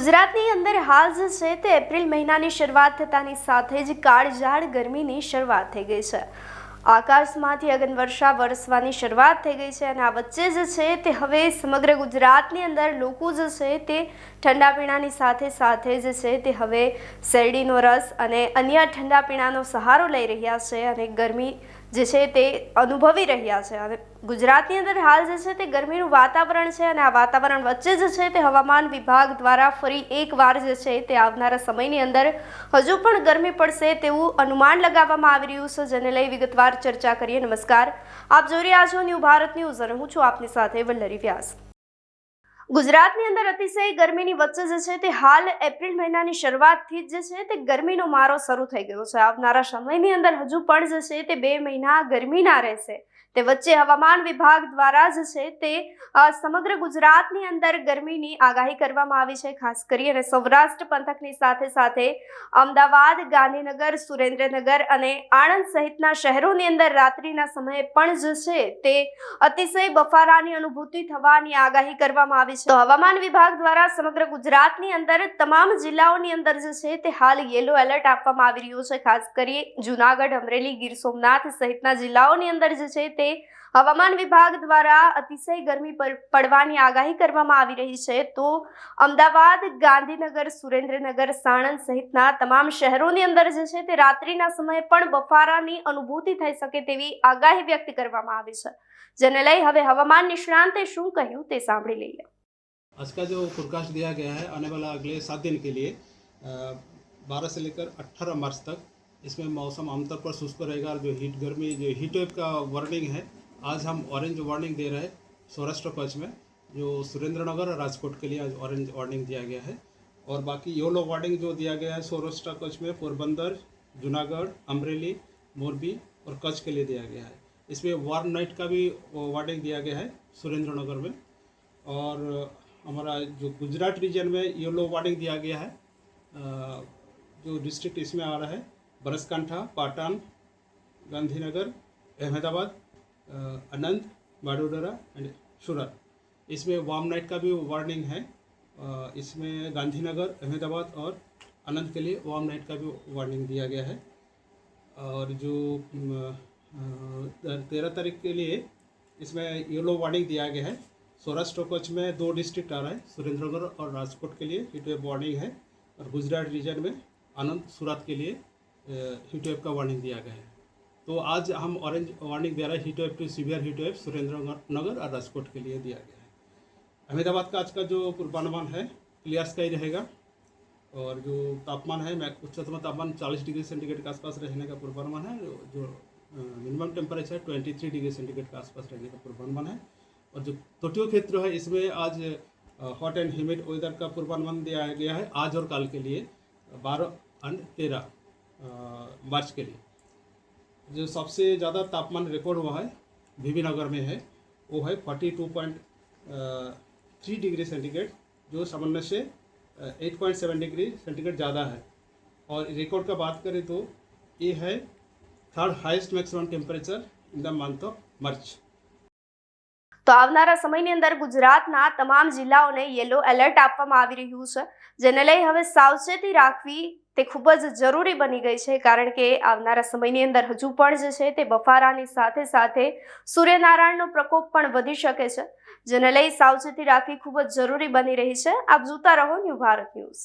ગુજરાતની અંદર હાલ જે છે તે એપ્રિલ મહિનાની શરૂઆત થતાની સાથે જ કાળઝાળ ગરમીની શરૂઆત થઈ ગઈ છે। આકાશમાંથી અગનવર્ષા વરસવાની શરૂઆત થઈ ગઈ છે અને આ વચ્ચે જે છે તે હવે સમગ્ર ગુજરાતની અંદર લોકો જે છે તે ઠંડા પીણાની સાથે સાથે જે છે તે હવે શેરડીનો રસ અને અન્ય ઠંડા પીણાનો સહારો લઈ રહ્યા છે અને ગરમી જે છે તે અનુભવી રહ્યા છે। અને ગુજરાતની અંદર હાલ જે છે તે ગરમીનું વાતાવરણ છે અને આ વાતાવરણ વચ્ચે જે છે તે હવામાન વિભાગ દ્વારા ફરી એકવાર જે છે તે આવનારા સમયની અંદર હજુ પણ ગરમી પડશે તેવું અનુમાન લગાવવામાં આવી રહ્યું છે, જેને લઈ વિગતવાર ચર્ચા કરીએ। નમસ્કાર, આપ જોઈ રહ્યા છો ન્યૂ ભારત ન્યૂઝ અને હું છું આપની સાથે વલ્લરી વ્યાસ। ગુજરાતની અંદર અતિશય ગરમીની વચ્ચે જે છે તે હાલ એપ્રિલ મહિનાની શરૂઆતથી જ જે છે તે ગરમીનો મારો શરૂ થઈ ગયો છે। આવનારા સમયની અંદર હજુ પણ જે છે તે 2 મહિના ગરમીના રહેશે। તે વચ્ચે હવામાન વિભાગ દ્વારા જ છે તે સમગ્ર ગુજરાતની અંદર ગરમીની આગાહી કરવામાં આવી છે। ખાસ કરીને સૌરાષ્ટ્ર પંથકની સાથે સાથે અમદાવાદ, ગાંધીનગર, સુરેન્દ્રનગર અને આણંદ સહિતના શહેરોની અંદર રાત્રિના સમયે પણ જે છે તે અતિશય બફારાની અનુભૂતિ થવાની આગાહી કરવામાં આવી છે। તો હવામાન વિભાગ દ્વારા સમગ્ર ગુજરાતની અંદર તમામ જિલ્લાઓની અંદર જે છે તે હાલ યેલો એલર્ટ આપવામાં આવી રહ્યું છે। ખાસ કરી જૂનાગઢ, અમરેલી, ગીર સોમનાથ સહિતના જિલ્લાઓની અંદર જે છે તે હવામાન વિભાગ દ્વારા અતિશય ગરમી પડવાની આગાહી કરવામાં આવી રહી છે। તો અમદાવાદ, ગાંધીનગર, સુરેન્દ્રનગર, સાણંદ સહિતના તમામ શહેરોની અંદર જે છે તે રાત્રિના સમયે પણ બફારાની અનુભૂતિ થઈ શકે તેવી આગાહી વ્યક્ત કરવામાં આવી છે, જેને લઈ હવે હવામાન નિષ્ણાંતે શું કહ્યું તે સાંભળી લઈએ। आज का जो फोरकास्ट दिया गया है आने वाला अगले 7 दिन के लिए 12 से लेकर 18 मार्च तक, इसमें मौसम आमतौर पर शुष्क रहेगा। और जो हीट वेव का वार्निंग है, आज हम ऑरेंज वार्निंग दे रहे हैं सौराष्ट्र कच्छ में। जो सुरेंद्रनगर और राजकोट के लिए आज ऑरेंज वार्निंग दिया गया है। और बाकी येलो वार्निंग जो दिया गया है सौराष्ट्र कच्छ में पोरबंदर, जूनागढ़, अमरेली, मोरबी और कच्छ के लिए दिया गया है। इसमें वार्म नाइट का भी वार्निंग दिया गया है सुरेंद्रनगर में। और हमारा जो गुजरात रीजन में येलो वार्निंग दिया गया है, जो डिस्ट्रिक्ट इसमें आ रहा है बनासकांठा, पाटन, गांधीनगर, अहमदाबाद, आनंद, वडोदरा एंड सूरत, इसमें वार्म नाइट का भी वार्निंग है। इसमें गांधीनगर, अहमदाबाद और आनंद के लिए वार्म नाइट का भी वार्निंग दिया गया है। और जो 13 तारीख के लिए इसमें येलो वार्निंग दिया गया है। सौराष्ट्र कच्छ में 2 डिस्ट्रिक्ट आ रहा है, सुरेंद्रनगर और राजकोट के लिए हीट वेव वार्निंग है। और गुजरात रीजन में आनंद, सूरत के लिए हीट वेव का वार्निंग दिया गया है। तो आज हम ऑरेंज वार्निंग दे रहे हैं heat wave to severe heat wave Surendranagar और राजकोट के लिए दिया गया है। अहमदाबाद का आज का जो पूर्वानुमान है क्लियर स्काई रहेगा। और जो तापमान है उच्चतम तापमान 40 डिग्री सेंटीग्रेड के आसपास रहने का पूर्वानुमान है। जो मिनिमम टेम्परेचर 23 डिग्री सेंटीग्रेड के आसपास रहने का पूर्वानुमान है। और जो तटीय क्षेत्र है इसमें आज हॉट एंड ह्यूमिड वेदर का पूर्वानुमान दिया गया है आज और कल के लिए 12 और 13 मार्च के लिए। जो सबसे ज़्यादा तापमान रिकॉर्ड हुआ है बीबी नगर में है, वो है 42.3 डिग्री सेंटीग्रेड, जो सामान्य से 8.7 डिग्री सेंटीग्रेड ज़्यादा है। और रिकॉर्ड का बात करें तो ये है 3rd highest maximum temperature in the month of March. તો આવનારા સમયની અંદર ગુજરાતના તમામ જિલ્લાઓને યેલો એલર્ટ આપવામાં આવી રહ્યું છે, જેને લઈ હવે સાવચેતી રાખવી તે ખૂબ જ જરૂરી બની ગઈ છે। કારણ કે આવનારા સમયની અંદર હજુ પણ જે છે તે બફારાની સાથે સાથે સૂર્યનારાયણનો પ્રકોપ પણ વધી શકે છે, જેને લઈ સાવચેતી રાખવી ખૂબ જ જરૂરી બની રહી છે। આપ જોતા રહો ન્યૂ ભારત ન્યૂઝ।